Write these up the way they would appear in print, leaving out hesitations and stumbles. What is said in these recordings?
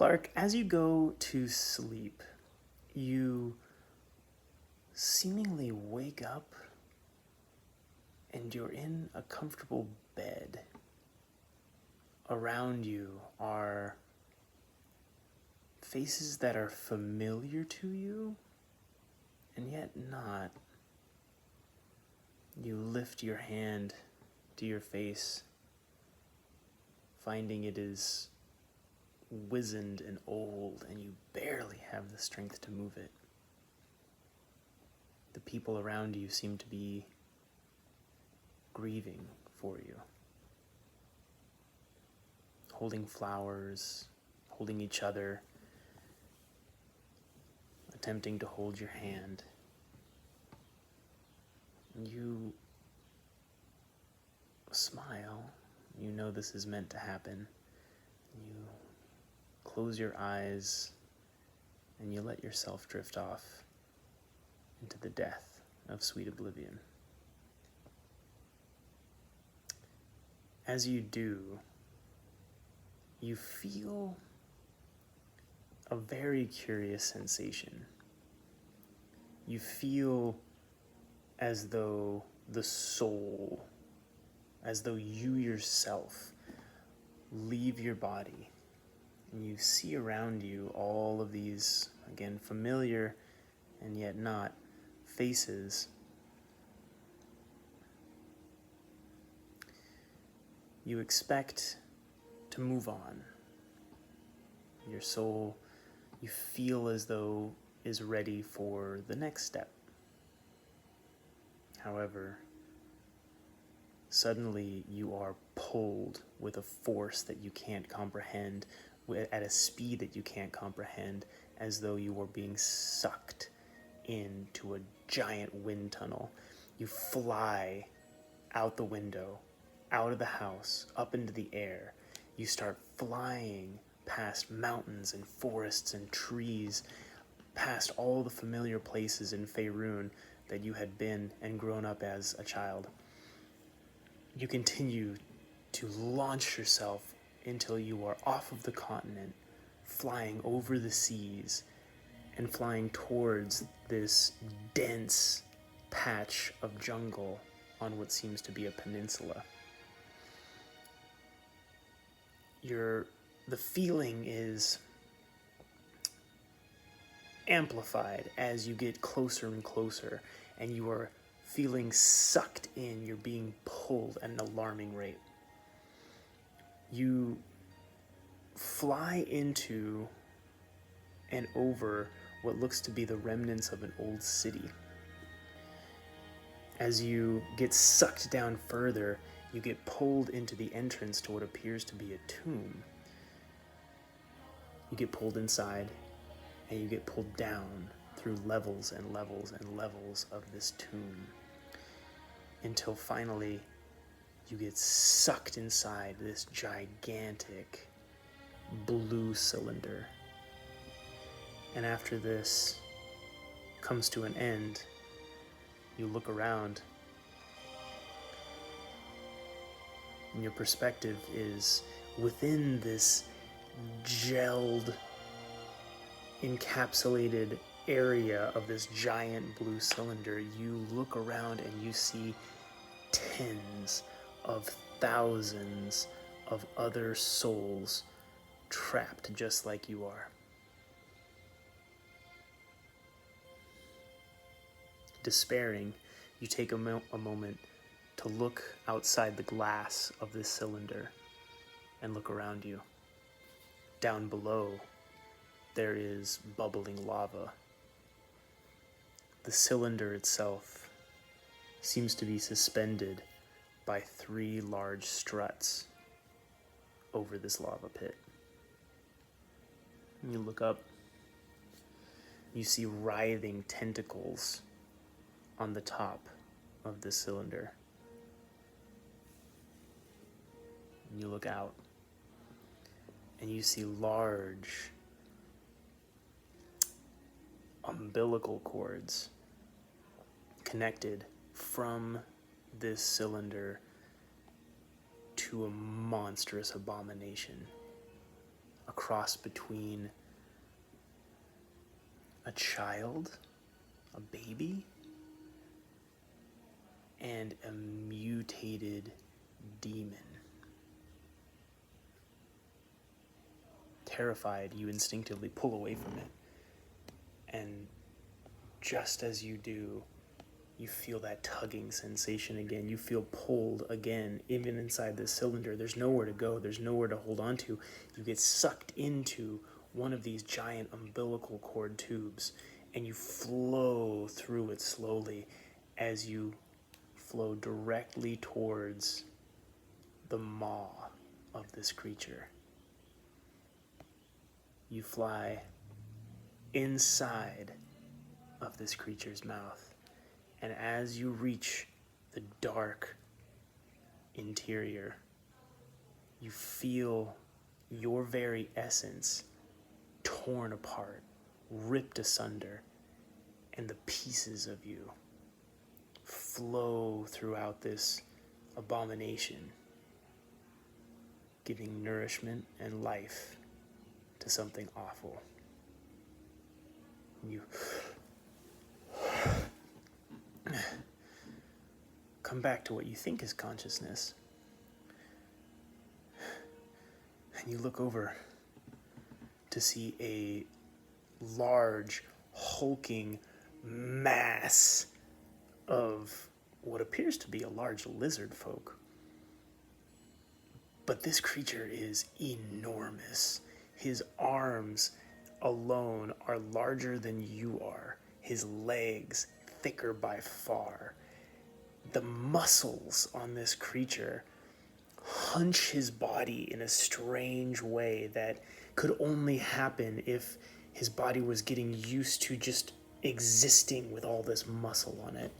Clark, as you go to sleep, you seemingly wake up and you're in a comfortable bed. Around you are faces that are familiar to you and yet not. You lift your hand to your face, finding it is wizened and old, and you barely have the strength to move it. The people around you seem to be grieving for you, holding flowers, holding each other, attempting to hold your hand. You smile. You know this is meant to happen. You close your eyes and you let yourself drift off into the death of sweet oblivion. As you do, you feel a very curious sensation. You feel as though the soul, as though you yourself leave your body, and you see around you all of these, again, familiar and yet not, faces. You expect to move on. Your soul, you feel as though, is ready for the next step. However, suddenly you are pulled with a force that you can't comprehend, at a speed that you can't comprehend, as though you were being sucked into a giant wind tunnel. You fly out the window, out of the house, up into the air. You start flying past mountains and forests and trees, past all the familiar places in Faerun that you had been and grown up as a child. You continue to launch yourself until you are off of the continent, flying over the seas and flying towards this dense patch of jungle on what seems to be a peninsula. The feeling is amplified as you get closer and closer, and you are feeling sucked in. You're being pulled at an alarming rate. You fly into and over what looks to be the remnants of an old city. As you get sucked down further, you get pulled into the entrance to what appears to be a tomb. You get pulled inside, and you get pulled down through levels and levels and levels of this tomb, until finally you get sucked inside this gigantic blue cylinder. And after this comes to an end, you look around, and your perspective is within this gelled, encapsulated area of this giant blue cylinder. You look around and you see tens of thousands of other souls trapped just like you are. Despairing, you take a moment to look outside the glass of this cylinder and look around you. Down below, there is bubbling lava. The cylinder itself seems to be suspended by 3 large struts over this lava pit. And you look up, you see writhing tentacles on the top of this cylinder. And you look out, and you see large umbilical cords connected from this cylinder to a monstrous abomination. A a cross between a child, a baby, and a mutated demon. Terrified, you instinctively pull away from it. And just as you do, you feel that tugging sensation again. You feel pulled again, even inside this cylinder. There's nowhere to go. There's nowhere to hold on to. You get sucked into one of these giant umbilical cord tubes, and you flow through it slowly as you flow directly towards the maw of this creature. You fly inside of this creature's mouth, and as you reach the dark interior, you feel your very essence torn apart, ripped asunder, and the pieces of you flow throughout this abomination, giving nourishment and life to something awful. You come back to what you think is consciousness, and you look over to see a large, hulking mass of what appears to be a large lizard folk. But this creature is enormous. His arms alone are larger than you are. His legs thicker by far. The muscles on this creature hunch his body in a strange way that could only happen if his body was getting used to just existing with all this muscle on it.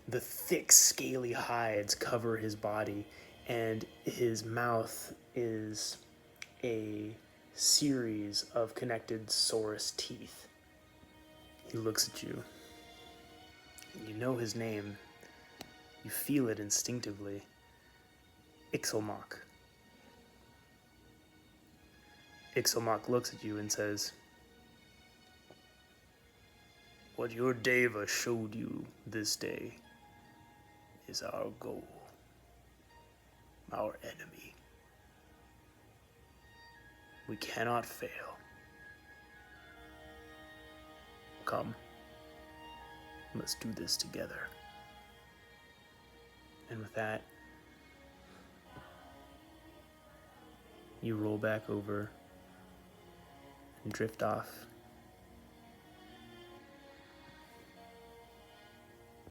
The thick, scaly hides cover his body, and his mouth is a series of connected saurus teeth. He looks at you. You know his name. You feel it instinctively. Ixelmok. Ixelmok looks at you and says, "What your Deva showed you this day is our goal, our enemy. We cannot fail. Come, let's do this together." And with that, you roll back over and drift off